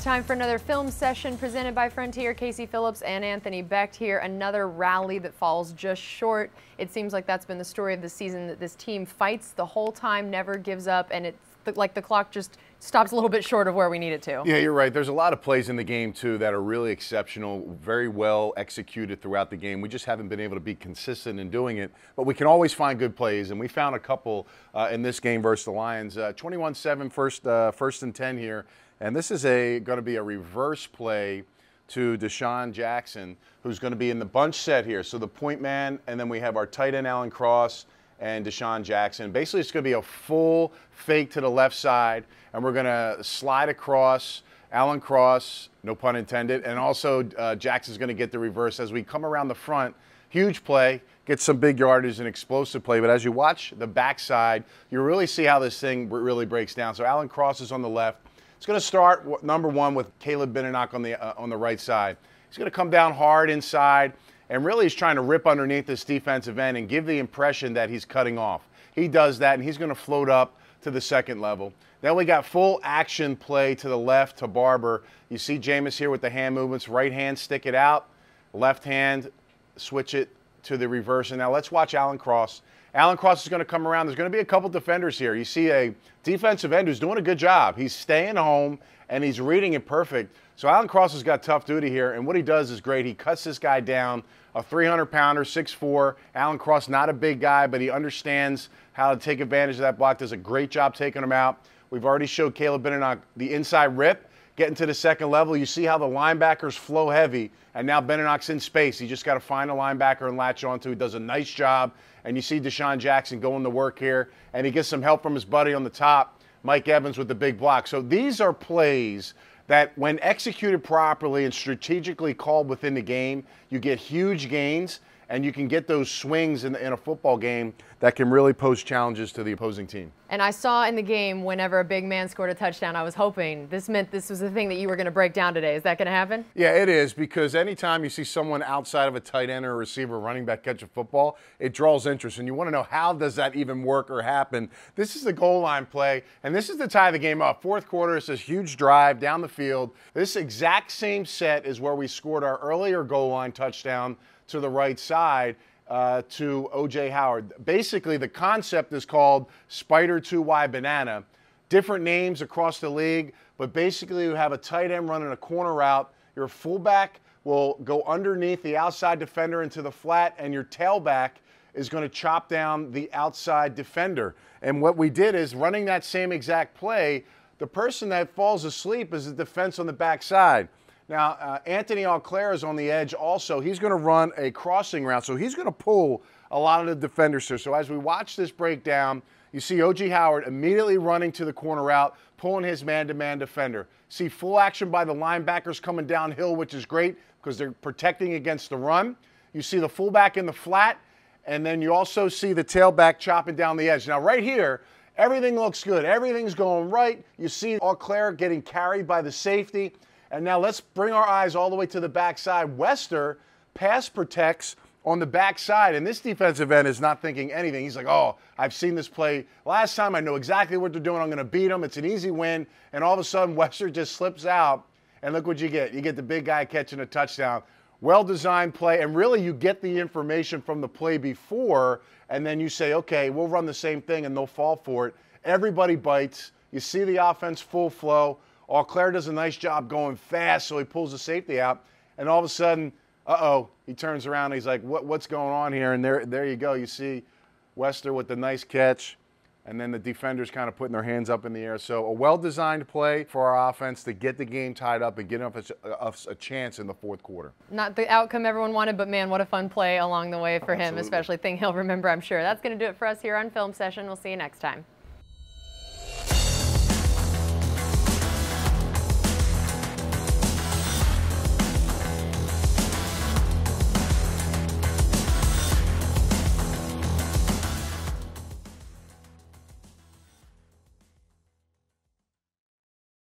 Time for another film session presented by Frontier. Casey Phillips and Anthony Becht here. Another rally that falls just short. It seems like that's been the story of the season, that this team fights the whole time, never gives up, and it's like the clock just stops a little bit short of where we need it to. Yeah, you're right. There's a lot of plays in the game, too, that are really exceptional, very well executed throughout the game. We just haven't been able to be consistent in doing it, but we can always find good plays, and we found a couple in this game versus the Lions. 21-7 first and 10 here, and this is going to be a reverse play to Deshaun Jackson, who's going to be in the bunch set here. So the point man, and then we have our tight end, Alan Cross, and Deshaun Jackson. Basically, it's going to be a full fake to the left side, and we're going to slide across Alan Cross, no pun intended, and also Jackson's going to get the reverse as we come around the front. Huge play, get some big yardage and explosive play, but as you watch the backside, you really see how this thing really breaks down. So Alan Cross is on the left. It's going to start, number one, with Caleb Benenoch on the right side. He's going to come down hard inside, and really he's trying to rip underneath this defensive end and give the impression that he's cutting off. He does that, and he's going to float up to the second level. Then we got full action play to the left to Barber. You see Jameis here with the hand movements. Right hand, stick it out. Left hand, switch it to the reverse. And now let's watch Alan Cross. Alan Cross is going to come around. There's going to be a couple defenders here. You see a defensive end who's doing a good job. He's staying home, and he's reading it perfect. So Alan Cross has got tough duty here, and what he does is great. He cuts this guy down, a 300-pounder, 6'4". Alan Cross, not a big guy, but he understands how to take advantage of that block. Does a great job taking him out. We've already showed Caleb Benenoch the inside rip, getting to the second level. You see how the linebackers flow heavy, and now Benenoch's in space. He just got to find a linebacker and latch onto. He does a nice job, and you see Deshaun Jackson going to work here, and he gets some help from his buddy on the top, Mike Evans, with the big block. So these are plays that when executed properly and strategically called within the game, you get huge gains, and you can get those swings in a football game that can really pose challenges to the opposing team. And I saw in the game, whenever a big man scored a touchdown, I was hoping this meant this was the thing that you were going to break down today. Is that going to happen? Yeah, it is, because anytime you see someone outside of a tight end or a receiver, running back, catch a football, it draws interest, and you want to know, how does that even work or happen? This is the goal line play, and this is to tie the game up. Fourth quarter, it's this huge drive down the field. This exact same set is where we scored our earlier goal line touchdown to the right side to O.J. Howard. Basically, the concept is called Spider 2Y Banana. Different names across the league, but basically you have a tight end running a corner route. Your fullback will go underneath the outside defender into the flat, and your tailback is going to chop down the outside defender. And what we did is, running that same exact play, the person that falls asleep is the defense on the backside. Now, Anthony Auclair is on the edge also. He's going to run a crossing route, so he's going to pull a lot of the defenders here. So as we watch this breakdown, you see O.J. Howard immediately running to the corner route, pulling his man-to-man defender. See full action by the linebackers coming downhill, which is great because they're protecting against the run. You see the fullback in the flat, and then you also see the tailback chopping down the edge. Now, right here, everything looks good. Everything's going right. You see Auclair getting carried by the safety. And now let's bring our eyes all the way to the backside. Wester pass protects on the backside, and this defensive end is not thinking anything. He's like, oh, I've seen this play last time. I know exactly what they're doing. I'm going to beat them. It's an easy win. And all of a sudden, Wester just slips out, and look what you get. You get the big guy catching a touchdown. Well-designed play, and really you get the information from the play before, and then you say, okay, we'll run the same thing, and they'll fall for it. Everybody bites. You see the offense full flow. Auclair does a nice job going fast, so he pulls the safety out, and all of a sudden, he turns around and he's like, what's going on here? And there you go. You see Wester with the nice catch, and then the defenders kind of putting their hands up in the air. So a well-designed play for our offense to get the game tied up and get us a chance in the fourth quarter. Not the outcome everyone wanted, but man, what a fun play along the way for him, especially thing he'll remember, I'm sure. That's going to do it for us here on Film Session. We'll see you next time.